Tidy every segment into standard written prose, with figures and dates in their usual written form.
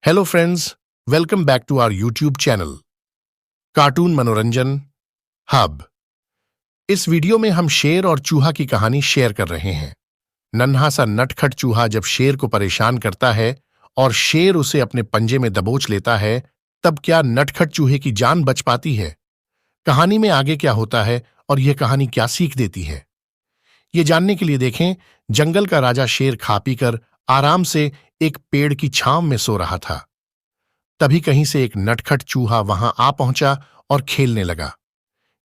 Hello friends, welcome back to our YouTube channel cartoon मनोरंजन hub. इस video में हम शेर और चूहा की कहानी शेयर कर रहे हैं। नन्हा सा नटखट चूहा जब शेर को परेशान करता है और शेर उसे अपने पंजे में दबोच लेता है, तब क्या नटखट चूहे की जान बच पाती है? कहानी में आगे क्या होता है और यह कहानी क्या सीख देती है, ये जानने के लिए देखें। जंगल का राजा शेर खा पी कर आराम से एक पेड़ की छांव में सो रहा था। तभी कहीं से एक नटखट चूहा वहां आ पहुंचा और खेलने लगा।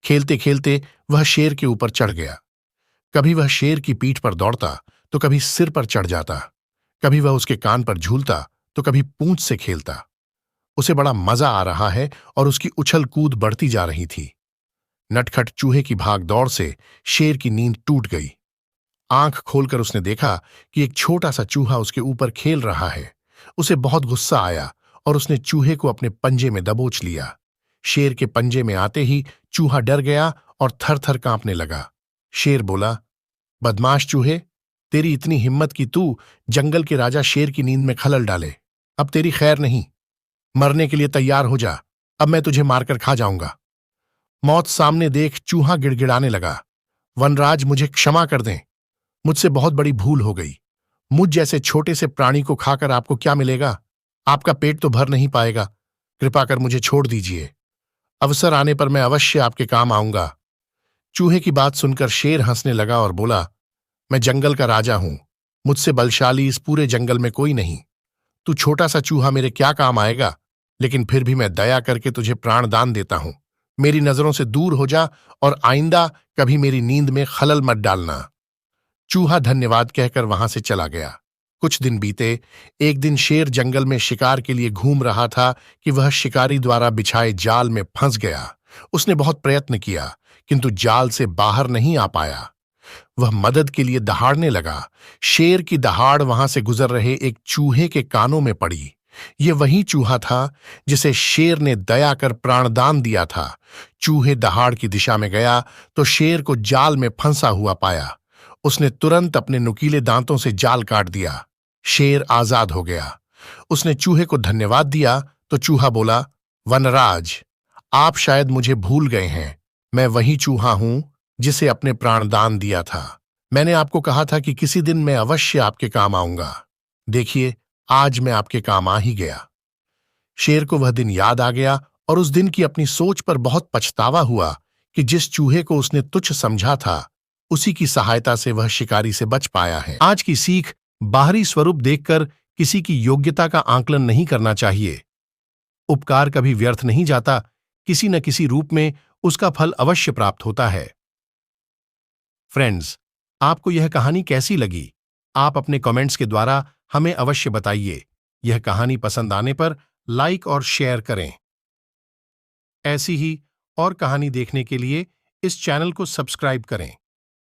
खेलते खेलते वह शेर के ऊपर चढ़ गया। कभी वह शेर की पीठ पर दौड़ता तो कभी सिर पर चढ़ जाता। कभी वह उसके कान पर झूलता तो कभी पूंछ से खेलता। उसे बड़ा मजा आ रहा है और उसकी उछल कूद बढ़ती जा रही थी। नटखट चूहे की भाग दौड़ से शेर की नींद टूट गई। आंख खोलकर उसने देखा कि एक छोटा सा चूहा उसके ऊपर खेल रहा है। उसे बहुत गुस्सा आया और उसने चूहे को अपने पंजे में दबोच लिया। शेर के पंजे में आते ही चूहा डर गया और थर थर कांपने लगा। शेर बोला, बदमाश चूहे, तेरी इतनी हिम्मत कि तू जंगल के राजा शेर की नींद में खलल डाले। अब तेरी खैर नहीं, मरने के लिए तैयार हो जा। अब मैं तुझे मारकर खा जाऊंगा। मौत सामने देख चूहा गिड़गिड़ाने लगा, वनराज, मुझे क्षमा कर दें। मुझसे बहुत बड़ी भूल हो गई। मुझ जैसे छोटे से प्राणी को खाकर आपको क्या मिलेगा? आपका पेट तो भर नहीं पाएगा। कृपा कर मुझे छोड़ दीजिए। अवसर आने पर मैं अवश्य आपके काम आऊंगा। चूहे की बात सुनकर शेर हंसने लगा और बोला, मैं जंगल का राजा हूं। मुझसे बलशाली इस पूरे जंगल में कोई नहीं। तू छोटा सा चूहा मेरे क्या काम आएगा? लेकिन फिर भी मैं दया करके तुझे प्राण दान देता हूं। मेरी नजरों से दूर हो जा और आइंदा कभी मेरी नींद में खलल मत डालना। चूहा धन्यवाद कहकर वहां से चला गया। कुछ दिन बीते। एक दिन शेर जंगल में शिकार के लिए घूम रहा था कि वह शिकारी द्वारा बिछाए जाल में फंस गया। उसने बहुत प्रयत्न किया किंतु जाल से बाहर नहीं आ पाया। वह मदद के लिए दहाड़ने लगा। शेर की दहाड़ वहां से गुजर रहे एक चूहे के कानों में पड़ी। यह वही चूहा था जिसे शेर ने दया कर प्राणदान दिया था। चूहे दहाड़ की दिशा में गया तो शेर को जाल में फंसा हुआ पाया। उसने तुरंत अपने नुकीले दांतों से जाल काट दिया। शेर आजाद हो गया। उसने चूहे को धन्यवाद दिया तो चूहा बोला, वनराज, आप शायद मुझे भूल गए हैं। मैं वही चूहा हूं जिसे अपने प्राणदान दिया था। मैंने आपको कहा था कि किसी दिन मैं अवश्य आपके काम आऊंगा। देखिए, आज मैं आपके काम आ ही गया। शेर को वह दिन याद आ गया और उस दिन की अपनी सोच पर बहुत पछतावा हुआ कि जिस चूहे को उसने तुच्छ समझा था, उसी की सहायता से वह शिकारी से बच पाया है। आज की सीख, बाहरी स्वरूप देखकर किसी की योग्यता का आंकलन नहीं करना चाहिए। उपकार कभी व्यर्थ नहीं जाता। किसी न किसी रूप में उसका फल अवश्य प्राप्त होता है। फ्रेंड्स, आपको यह कहानी कैसी लगी? आप अपने कमेंट्स के द्वारा हमें अवश्य बताइए। यह कहानी पसंद आने पर लाइक और शेयर करें। ऐसी ही और कहानी देखने के लिए इस चैनल को सब्सक्राइब करें।